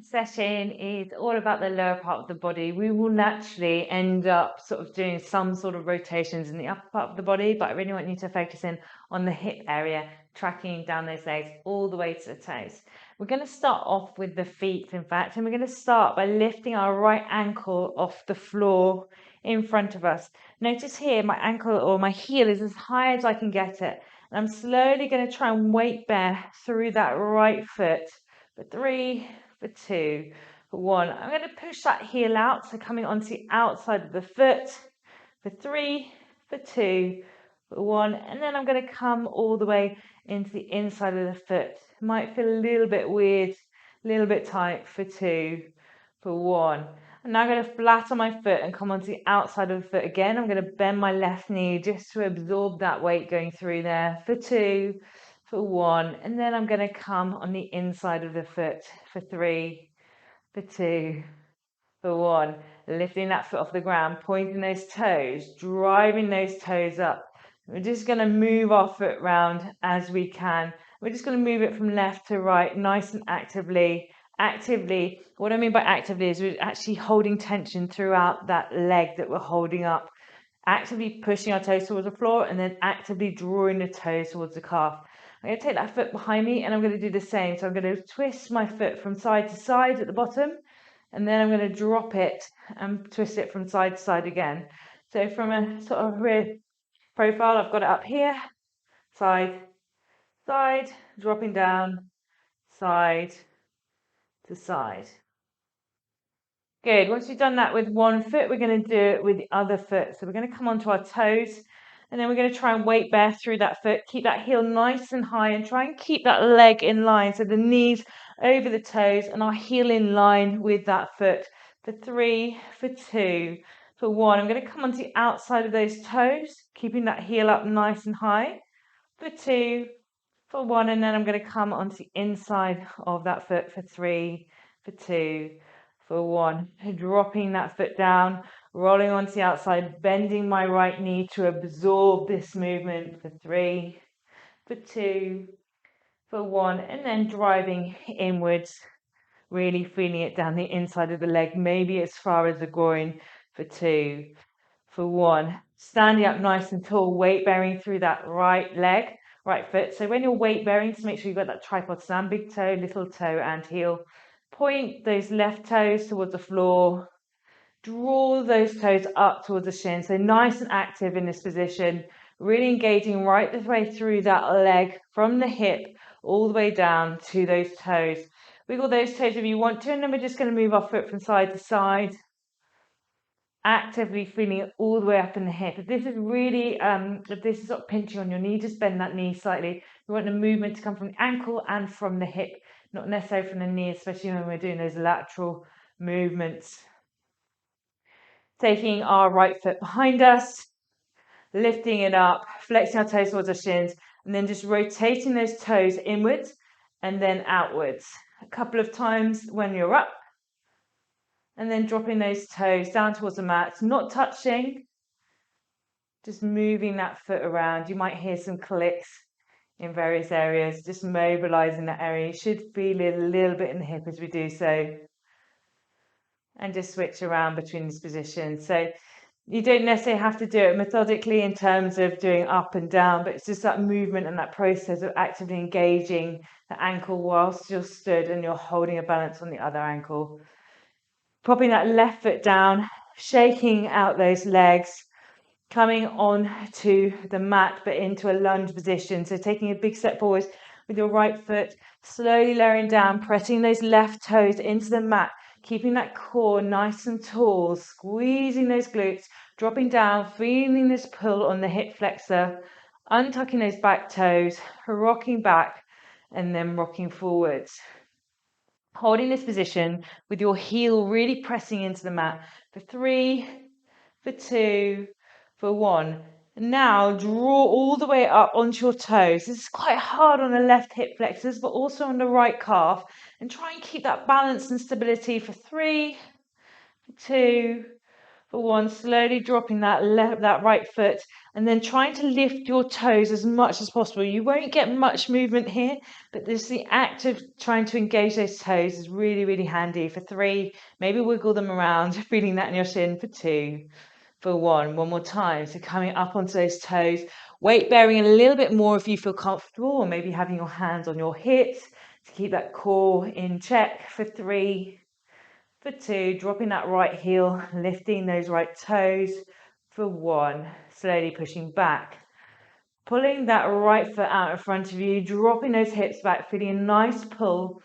Session is all about the lower part of the body. We will naturally end up sort of doing some sort of rotations in the upper part of the body, but I really want you to focus in on the hip area, tracking down those legs all the way to the toes. We're going to start off with the feet, in fact, and we're going to start by lifting our right ankle off the floor in front of us. Notice here my ankle or my heel is as high as I can get it. And I'm slowly going to try and weight bear through that right foot for 3, for 2, for 1. I'm going to push that heel out, so coming onto the outside of the foot for 3, for 2, for 1, and then I'm going to come all the way into the inside of the foot. It might feel a little bit weird, a little bit tight for 2, for 1. I'm now going to flatten my foot and come onto the outside of the foot again. I'm going to bend my left knee just to absorb that weight going through there for 2, for 1, and then I'm going to come on the inside of the foot for 3, for 2, for 1, lifting that foot off the ground, pointing those toes, driving those toes up. We're just going to move our foot round as we can. We're just going to move it from left to right, nice and actively. Actively, what I mean by actively is we're actually holding tension throughout that leg that we're holding up. Actively pushing our toes towards the floor and then actively drawing the toes towards the calf. I'm going to take that foot behind me and I'm going to do the same. So I'm going to twist my foot from side to side at the bottom, and then I'm going to drop it and twist it from side to side again. So from a sort of rear profile, I've got it up here, side, side, dropping down, side to side. Good. Once you've done that with one foot, we're going to do it with the other foot. So we're going to come onto our toes, and then we're going to try and weight bear through that foot. Keep that heel nice and high and try and keep that leg in line. So the knees over the toes and our heel in line with that foot for 3, for 2, for 1. I'm going to come onto the outside of those toes, keeping that heel up nice and high for 2, for 1. And then I'm going to come onto the inside of that foot for 3, for 2, for 1, dropping that foot down, rolling onto the outside, bending my right knee to absorb this movement for 3, for 2, for 1, and then driving inwards, really feeling it down the inside of the leg, maybe as far as the groin for 2, for 1. Standing up nice and tall, weight bearing through that right leg, right foot. So when you're weight bearing, just make sure you've got that tripod stand, big toe, little toe, and heel. Point those left toes towards the floor. Draw those toes up towards the shin. So nice and active in this position. Really engaging right the way through that leg from the hip all the way down to those toes. Wiggle those toes if you want to, and then we're just going to move our foot from side to side. Actively feeling it all the way up in the hip. If this is really, if this is sort of pinching on your knee, just bend that knee slightly. We want the movement to come from the ankle and from the hip, not necessarily from the knee, especially when we're doing those lateral movements. Taking our right foot behind us, lifting it up, flexing our toes towards our shins, and then just rotating those toes inwards and then outwards. A couple of times when you're up, and then dropping those toes down towards the mat, not touching, just moving that foot around. You might hear some clicks in various areas, just mobilizing that area. You should feel it a little bit in the hip as we do so. And just switch around between these positions. So you don't necessarily have to do it methodically in terms of doing up and down, but it's just that movement and that process of actively engaging the ankle whilst you're stood and you're holding a balance on the other ankle. Popping that left foot down, shaking out those legs, coming on to the mat, but into a lunge position. So taking a big step forward with your right foot, slowly lowering down, pressing those left toes into the mat, keeping that core nice and tall, squeezing those glutes, dropping down, feeling this pull on the hip flexor, untucking those back toes, rocking back, and then rocking forwards. Holding this position with your heel really pressing into the mat for 3, for 2, for 1. And now draw all the way up onto your toes. This is quite hard on the left hip flexors, but also on the right calf. And try and keep that balance and stability for 3, for 2, For one, slowly dropping that right foot and then trying to lift your toes as much as possible. You won't get much movement here, but this the act of trying to engage those toes is really, really handy. For 3, maybe wiggle them around, feeling that in your shin. For 2, for 1 more time. So coming up onto those toes, weight bearing a little bit more if you feel comfortable, or maybe having your hands on your hips to keep that core in check. For 3, for 2, dropping that right heel, lifting those right toes. For 1, slowly pushing back. Pulling that right foot out in front of you, dropping those hips back, feeling a nice pull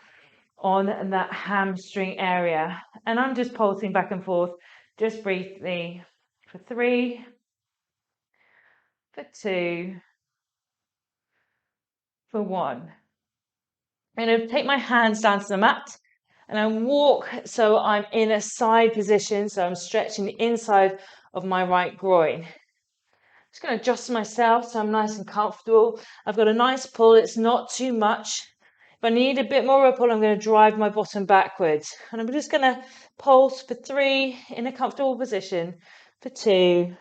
on that hamstring area. And I'm just pulsing back and forth, just briefly. For 3, for 2, for 1. I'm going to take my hands down to the mat and I walk so I'm in a side position, so I'm stretching the inside of my right groin. Just going to adjust myself so I'm nice and comfortable. I've got a nice pull, it's not too much. If I need a bit more of a pull, I'm going to drive my bottom backwards. And I'm just going to pulse for 3 in a comfortable position, for 2,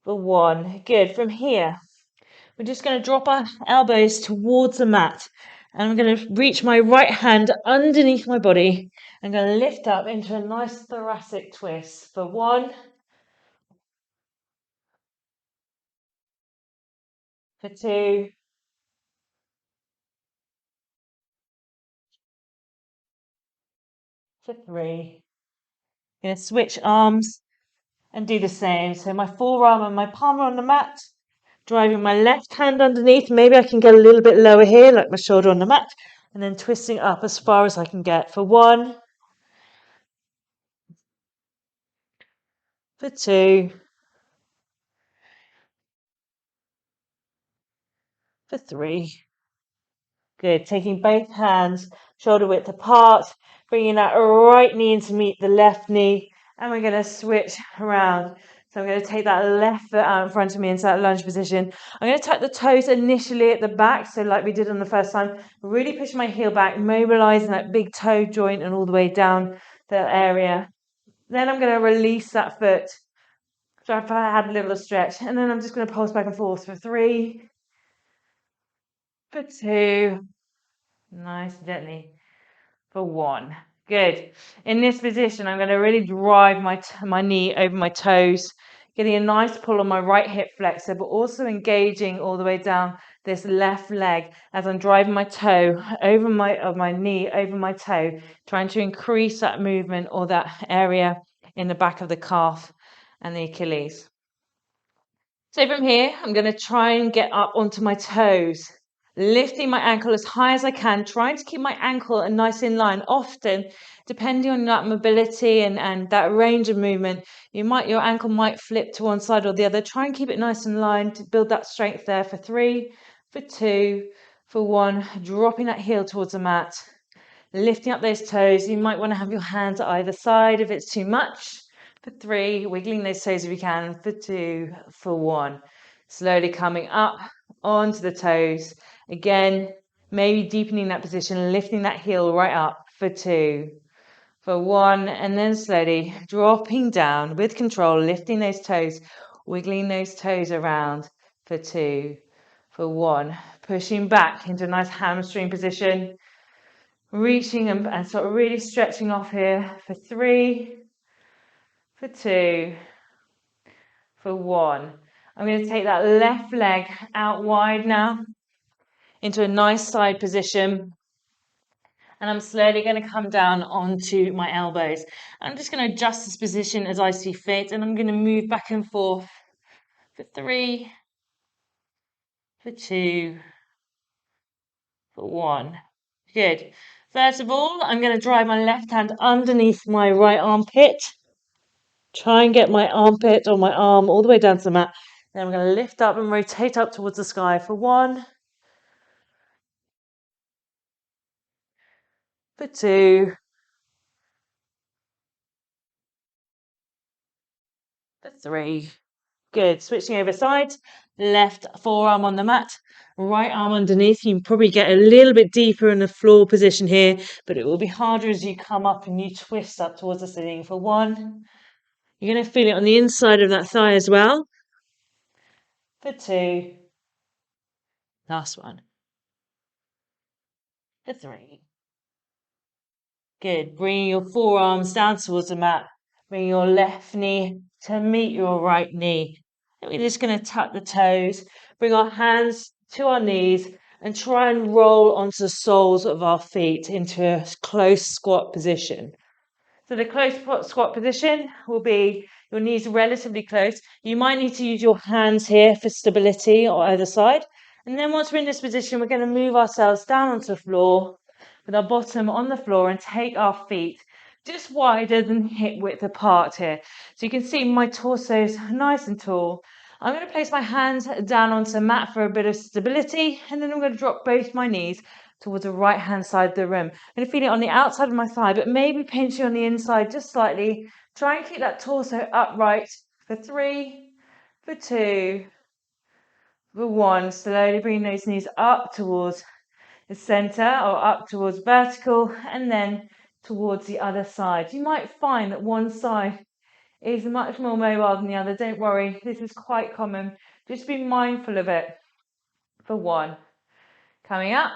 for 1. Good. From here, we're just going to drop our elbows towards the mat. And I'm going to reach my right hand underneath my body. I'm going to lift up into a nice thoracic twist. For 1, for 2, for 3. I'm going to switch arms and do the same. So my forearm and my palm are on the mat. Driving my left hand underneath. Maybe I can get a little bit lower here, like my shoulder on the mat. And then twisting up as far as I can get. For 1, for 2, for 3. Good. Taking both hands shoulder width apart, bringing that right knee in to meet the left knee, and we're going to switch around. So I'm going to take that left foot out in front of me into that lunge position. I'm going to tuck the toes initially at the back, so like we did on the first time, really push my heel back, mobilizing that big toe joint and all the way down that area. Then I'm going to release that foot. So if I had a little stretch, and then I'm just going to pulse back and forth for 3, for 2, nice and gently, for 1. Good. In this position, I'm going to really drive my knee over my toes, getting a nice pull on my right hip flexor, but also engaging all the way down this left leg as I'm driving my toe over my knee over my toe, trying to increase that movement or that area in the back of the calf and the Achilles. So from here, I'm going to try and get up onto my toes, lifting my ankle as high as I can, trying to keep my ankle nice in line. Often, depending on that mobility and that range of movement, your ankle might flip to one side or the other. Try and keep it nice in line to build that strength there. For 3, for 2, for 1, dropping that heel towards the mat, lifting up those toes. You might want to have your hands at either side if it's too much. For 3, wiggling those toes if you can. For 2, for 1. Slowly coming up onto the toes. Again, maybe deepening that position, lifting that heel right up. For 2, for 1, and then slowly dropping down with control, lifting those toes, wiggling those toes around. For 2, for 1. Pushing back into a nice hamstring position. Reaching and sort of really stretching off here. For 3, for 2, for 1. I'm going to take that left leg out wide now into a nice side position. And I'm slowly going to come down onto my elbows. I'm just going to adjust this position as I see fit. And I'm going to move back and forth for 3, for 2, for 1. Good. First of all, I'm going to drive my left hand underneath my right armpit. Try and get my armpit or my arm all the way down to the mat. Then I'm going to lift up and rotate up towards the sky for 1, for 2, for 3. Good. Switching over sides. Left forearm on the mat, right arm underneath. You can probably get a little bit deeper in the floor position here, but it will be harder as you come up and you twist up towards the ceiling for 1, You're going to feel it on the inside of that thigh as well. For 2. Last one. For 3. Good. Bring your forearms down towards the mat. Bring your left knee to meet your right knee. And we're just going to tuck the toes. Bring our hands to our knees and try and roll onto the soles of our feet into a close squat position. So the close squat position will be your knees relatively close. You might need to use your hands here for stability on either side. And then once we're in this position, we're going to move ourselves down onto the floor with our bottom on the floor and take our feet just wider than hip width apart here. So you can see my torso is nice and tall. I'm going to place my hands down onto the mat for a bit of stability, and then I'm going to drop both my knees towards the right hand side of the room. I'm going to feel it on the outside of my thigh, but maybe pinching on the inside just slightly. Try and keep that torso upright for 3, for 2, for 1. Slowly bring those knees up towards the center or up towards vertical, and then towards the other side. You might find that one side is much more mobile than the other. Don't worry, this is quite common. Just be mindful of it. For 1. Coming up.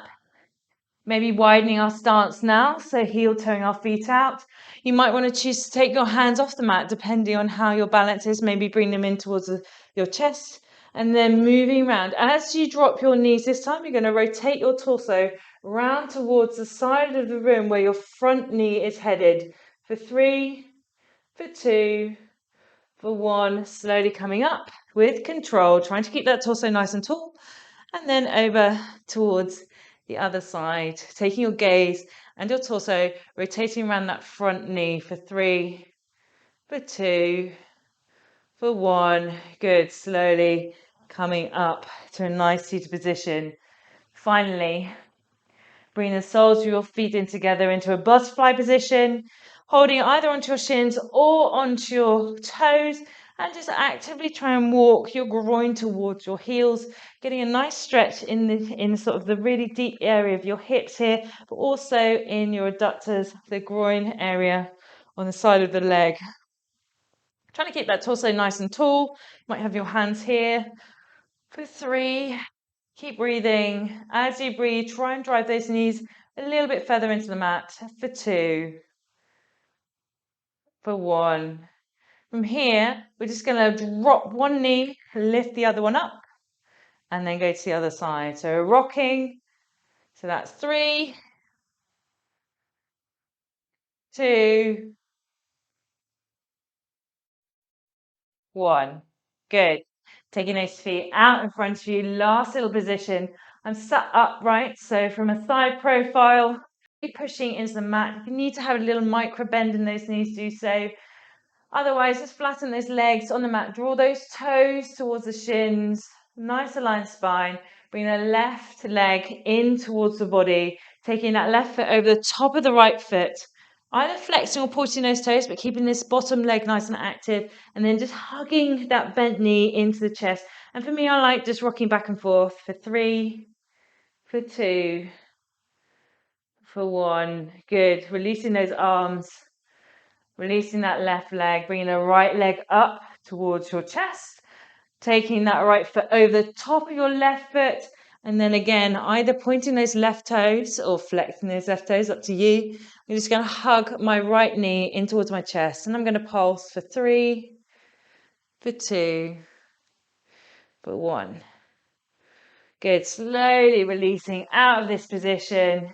Maybe widening our stance now, so heel toeing our feet out. You might want to choose to take your hands off the mat depending on how your balance is. Maybe bring them in towards your chest and then moving around. As you drop your knees this time, you're going to rotate your torso round towards the side of the room where your front knee is headed. For 3, for 2, for 1. Slowly coming up with control, trying to keep that torso nice and tall. And then over towards the other side, taking your gaze and your torso, rotating around that front knee for 3, for 2, for 1. Good. Slowly coming up to a nice seated position. Finally, bring the soles of your feet in together into a butterfly position, holding either onto your shins or onto your toes, and just actively try and walk your groin towards your heels, getting a nice stretch in sort of the really deep area of your hips here, but also in your adductors, the groin area on the side of the leg. Trying to keep that torso nice and tall. You might have your hands here. For 3, keep breathing. As you breathe, try and drive those knees a little bit further into the mat. For 2, for 1. From here, we're just going to drop one knee, lift the other one up, and then go to the other side. So we're rocking. So that's 3, 2, 1. Good. Taking those feet out in front of you. Last little position. I'm sat upright. So from a side profile, pushing into the mat. If you need to have a little micro bend in those knees, do so. Otherwise, just flatten those legs on the mat. Draw those toes towards the shins. Nice aligned spine. Bring the left leg in towards the body. Taking that left foot over the top of the right foot. Either flexing or pointing those toes, but keeping this bottom leg nice and active. And then just hugging that bent knee into the chest. And for me, I like just rocking back and forth for 3, for 2, for 1. Good. Releasing those arms. Releasing that left leg, bringing the right leg up towards your chest, taking that right foot over the top of your left foot, and then again, either pointing those left toes or flexing those left toes, up to you. I'm just going to hug my right knee in towards my chest, and I'm going to pulse for 3, for 2, for 1. Good. Slowly releasing out of this position,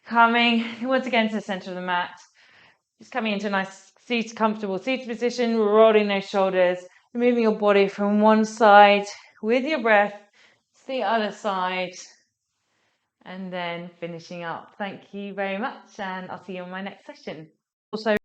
coming once again to the center of the mat. Just coming into a nice comfortable seated position, rolling those shoulders, moving your body from one side with your breath to the other side, and then finishing up. Thank you very much, and I'll see you on my next session. Also,